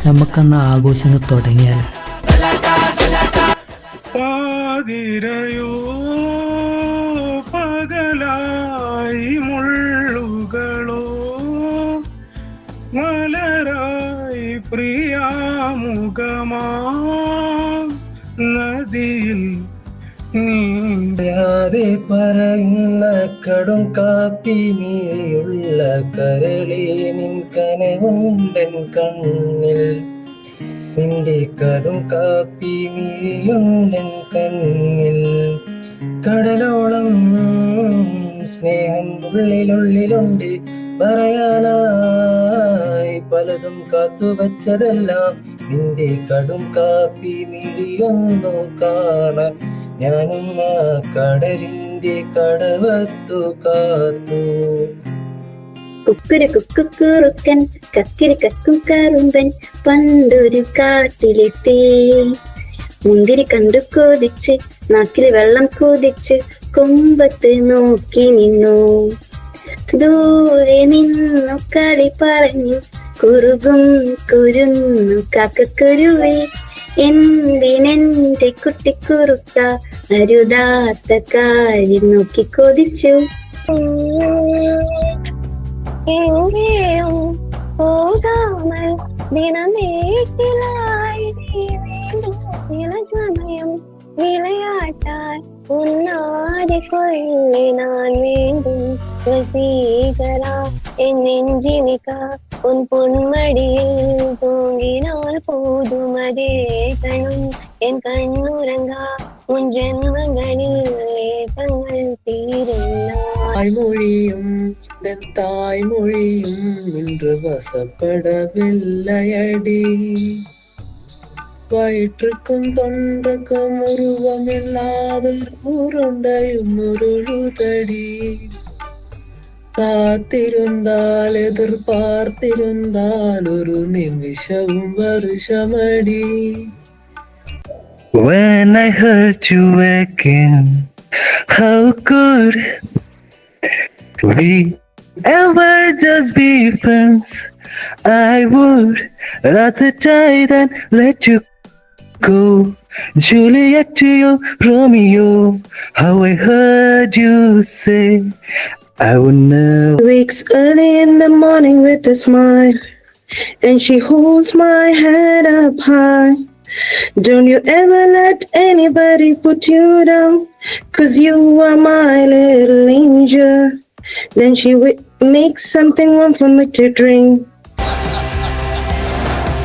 നമുക്കന്ന് ആഘോഷങ്ങൾ തുടങ്ങിയാലോ? പാതിരയോ പകലായി മുള്ളുകളോ മലരായി പ്രിയാമുഖമാ നദിയിൽ നീന്താതെ പറയുന്ന കടും കാപ്പി മീയുള്ള കരളി നിൻ കനവുണ്ടൻ കണ്ണിൽ നിന്റെ കടും കാപ്പി മീയുണ്ടൻ കണ്ണിൽ കടലോളം സ്നേഹം ഉള്ളിലുള്ളിലുണ്ട് പറയാനായി പലതും കാത്തുവച്ചതെല്ലാം നിന്റെ കടും കാപ്പി മിഴിയൊന്നു കാണാൻ ഞാനും ആ കടലിന്റെ കടവത്തു കാത്തു. കുക്കുര കുക്കുറുക്കൻ കക്കിരി കക്കും കറുമ്പൻ പണ്ടൊരു കാട്ടിലെത്തി മുന്തിരി കണ്ടു കൊതിച്ച് നാക്കിൽ വെള്ളം കൊതിച്ച് കൊമ്പത്ത് നോക്കി നിന്നു. ദൂരെ നിന്നു കളി പറഞ്ഞു കുറുകും കുരുന്നു കാക്കക്കുരുവേ എന്തിനെന്റെ കുട്ടിക്കുറുക്ക അരുതാത്ത കാര്യം നോക്കി കൊതിച്ചു. എങ്ങേയും പോകാമൽ ദിനമേറ്റിലായി ചില സമയം വിളയാട്ടാൽ ഉന്നാരി കൊള്ളി നാൻ വീണ്ടും വസീകരാ എന്നെഞ്ചിനിക്ക ഉൻ പൊന്മടിയിൽ തൂങ്ങിനാൽ പോതുമതേ കണ്ണും എൻ കണ്ണുരങ്ങാ മുൻ ജന്മങ്ങളിൽ തങ്ങൾ തീരുന്ന தாய்மொழியும் தாய்மொழியும் இன்று வசப்படவில்லையடி வயிற்றுக்கும் தொன்றுக்கும் உருவமில்லாத உருண்டையும் உருளுதடி காத்திருந்தால் எதிர்பார்த்திருந்தால் ஒரு நிமிஷம் வருஷமடி. When I heard you again, how could we ever just be friends? I would rather die than let you go. Juliet to you, Romeo, how I heard you say I would never. Wakes early in the morning with a smile, and she holds my head up high. Don't you ever let anybody put you down, 'cause you are my little angel. Then she makes something warm for me to drink.